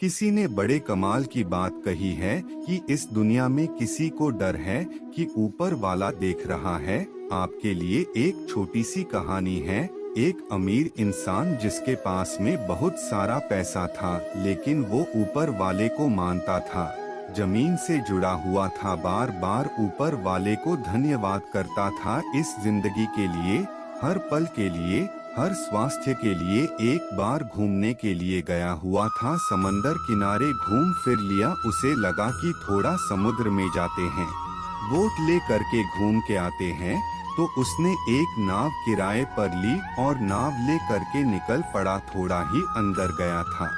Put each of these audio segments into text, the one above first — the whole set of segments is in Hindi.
किसी ने बड़े कमाल की बात कही है कि इस दुनिया में किसी को डर है कि ऊपर वाला देख रहा है। आपके लिए एक छोटी सी कहानी है। एक अमीर इंसान जिसके पास में बहुत सारा पैसा था, लेकिन वो ऊपर वाले को मानता था, जमीन से जुड़ा हुआ था, बार बार ऊपर वाले को धन्यवाद करता था इस जिंदगी के लिए, हर पल के लिए, हर स्वास्थ्य के लिए। एक बार घूमने के लिए गया हुआ था, समंदर किनारे घूम फिर लिया, उसे लगा कि थोड़ा समुद्र में जाते हैं, बोट ले करके घूम के आते हैं। तो उसने एक नाव किराए पर ली और नाव ले करके निकल पड़ा। थोड़ा ही अंदर गया था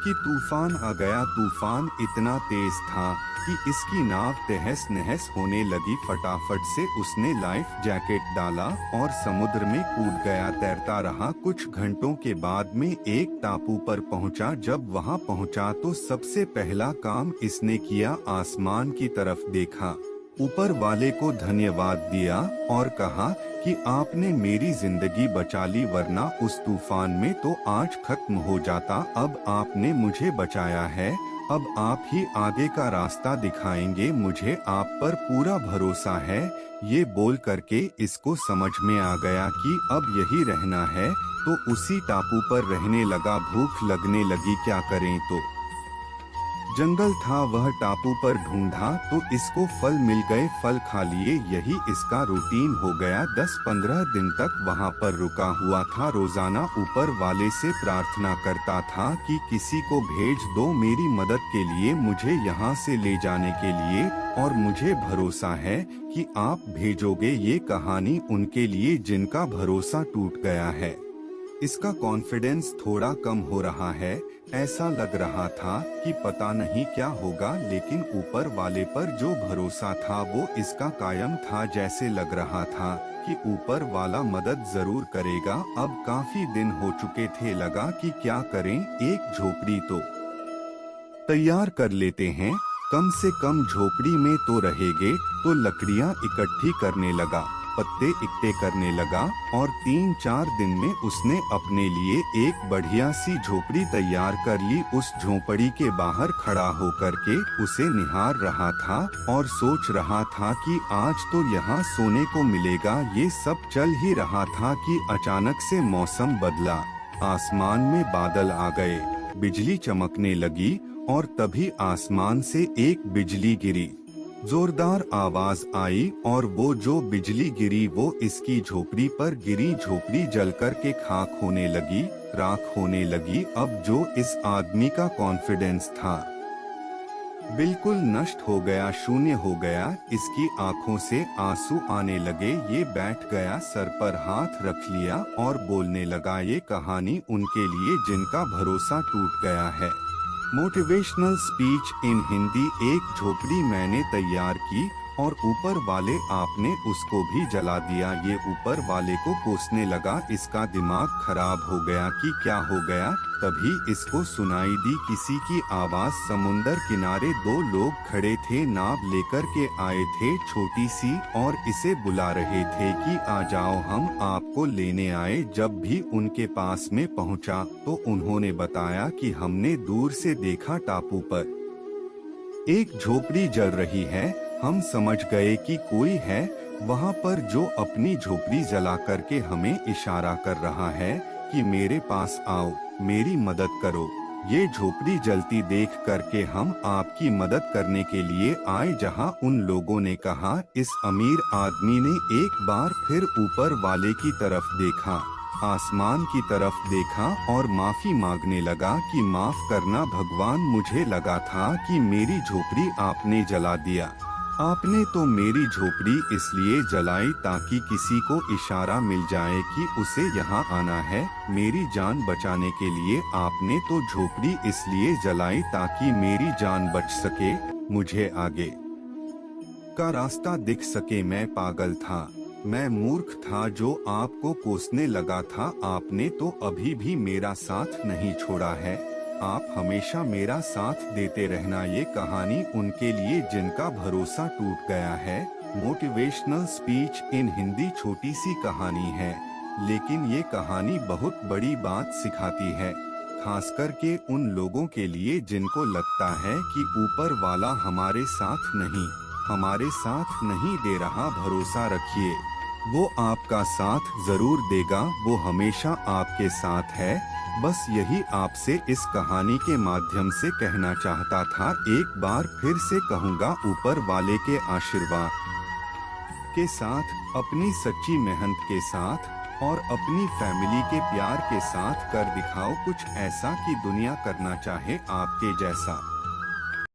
कि तूफान आ गया। तूफान इतना तेज था कि इसकी नाव तहस नहस होने लगी। फटाफट से उसने लाइफ जैकेट डाला और समुद्र में कूद गया, तैरता रहा। कुछ घंटों के बाद में एक टापू पर पहुंचा। जब वहां पहुंचा तो सबसे पहला काम इसने किया, आसमान की तरफ देखा, ऊपर वाले को धन्यवाद दिया और कहा कि आपने मेरी जिंदगी बचा ली, वरना उस तूफान में तो आज खत्म हो जाता। अब आपने मुझे बचाया है, अब आप ही आगे का रास्ता दिखाएंगे, मुझे आप पर पूरा भरोसा है। ये बोल करके इसको समझ में आ गया कि अब यही रहना है, तो उसी टापू पर रहने लगा। भूख लगने लगी, क्या करें, तो जंगल था, वह टापू पर ढूंढा तो इसको फल मिल गए, फल खा लिए। यही इसका रूटीन हो गया। 10-15 दिन तक वहाँ पर रुका हुआ था। रोजाना ऊपर वाले से प्रार्थना करता था कि किसी को भेज दो मेरी मदद के लिए, मुझे यहाँ से ले जाने के लिए, और मुझे भरोसा है कि आप भेजोगे। ये कहानी उनके लिए जिनका भरोसा टूट गया है। इसका कॉन्फिडेंस थोड़ा कम हो रहा है। ऐसा लग रहा था कि पता नहीं क्या होगा, लेकिन ऊपर वाले पर जो भरोसा था वो इसका कायम था। जैसे लग रहा था कि ऊपर वाला मदद जरूर करेगा। अब काफी दिन हो चुके थे, लगा कि क्या करें, एक झोपड़ी तो तैयार कर लेते हैं, कम से कम झोपड़ी में तो रहेंगे। तो लकड़ियां इकट्ठी करने लगा, पत्ते इकट्ठे करने लगा और 3-4 दिन में उसने अपने लिए एक बढ़िया सी झोपड़ी तैयार कर ली। उस झोपड़ी के बाहर खड़ा होकर के उसे निहार रहा था और सोच रहा था कि आज तो यहाँ सोने को मिलेगा। ये सब चल ही रहा था कि अचानक से मौसम बदला, आसमान में बादल आ गए, बिजली चमकने लगी और तभी आसमान से एक बिजली गिरी। जोरदार आवाज आई और वो जो बिजली गिरी वो इसकी झोपड़ी पर गिरी। झोपड़ी जलकर के खाक होने लगी, राख होने लगी। अब जो इस आदमी का कॉन्फिडेंस था बिल्कुल नष्ट हो गया, शून्य हो गया। इसकी आंखों से आंसू आने लगे। ये बैठ गया, सर पर हाथ रख लिया और बोलने लगा। ये कहानी उनके लिए जिनका भरोसा टूट गया है। Motivational speech in Hindi. एक झोपड़ी मैंने तैयार की और ऊपर वाले आपने उसको भी जला दिया। ये ऊपर वाले को कोसने लगा। इसका दिमाग खराब हो गया कि क्या हो गया। तभी इसको सुनाई दी किसी की आवाज। समुंदर किनारे 2 लोग खड़े थे, नाव लेकर के आए थे छोटी सी, और इसे बुला रहे थे कि आ जाओ, हम आपको लेने आए। जब भी उनके पास में पहुंचा तो उन्होंने बताया कि हमने दूर से देखा टापू पर एक झोपड़ी जल रही है। हम समझ गए कि कोई है वहाँ पर जो अपनी झोपड़ी जला करके हमें इशारा कर रहा है कि मेरे पास आओ, मेरी मदद करो। ये झोपड़ी जलती देख करके हम आपकी मदद करने के लिए आए। जहाँ उन लोगों ने कहा, इस अमीर आदमी ने एक बार फिर ऊपर वाले की तरफ देखा, आसमान की तरफ देखा और माफी मांगने लगा कि माफ करना भगवान, मुझे लगा था कि मेरी झोपड़ी आपने जला दिया। आपने तो मेरी झोपड़ी इसलिए जलाई ताकि किसी को इशारा मिल जाए कि उसे यहाँ आना है। मेरी जान बचाने के लिए आपने तो झोपड़ी इसलिए जलाई ताकि मेरी जान बच सके, मुझे आगे का रास्ता दिख सके। मैं पागल था, मैं मूर्ख था जो आपको कोसने लगा था। आपने तो अभी भी मेरा साथ नहीं छोड़ा है, आप हमेशा मेरा साथ देते रहना। ये कहानी उनके लिए जिनका भरोसा टूट गया है। Motivational speech in Hindi. छोटी सी कहानी है, लेकिन ये कहानी बहुत बड़ी बात सिखाती है। खास करके उन लोगों के लिए जिनको लगता है कि ऊपर वाला हमारे साथ नहीं दे रहा। भरोसा रखिए, वो आपका साथ जरूर देगा, वो हमेशा आपके साथ है। बस यही आपसे इस कहानी के माध्यम से कहना चाहता था। एक बार फिर से कहूँगा, ऊपर वाले के आशीर्वाद के साथ, अपनी सच्ची मेहनत के साथ और अपनी फैमिली के प्यार के साथ कर दिखाओ कुछ ऐसा कि दुनिया करना चाहे आपके जैसा।